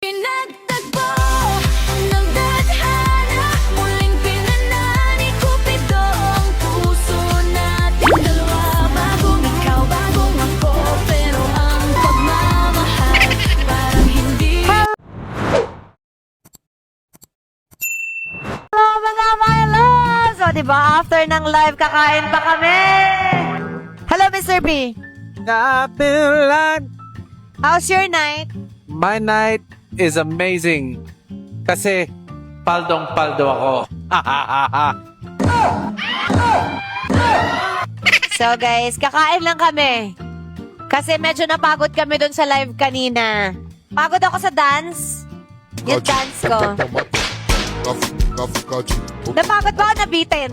Pinagtagpo ng tadhana, muling pinanani Cupido ang puso natin dalawa. Bagong ikaw, bagong ako, pero ang pagmamahal parang hindi. Hello mga my loves! So, diba, after ng live, kakain pa kami! Hello, Mr. B! Kapilan! How's your night? My night is amazing. Kasi paldong-paldo ako. So guys, kakain lang kami. Kasi medyo napagod kami dun sa live kanina. Pagod ako sa dance. Yung dance ko. Napagod ba ako nabitin?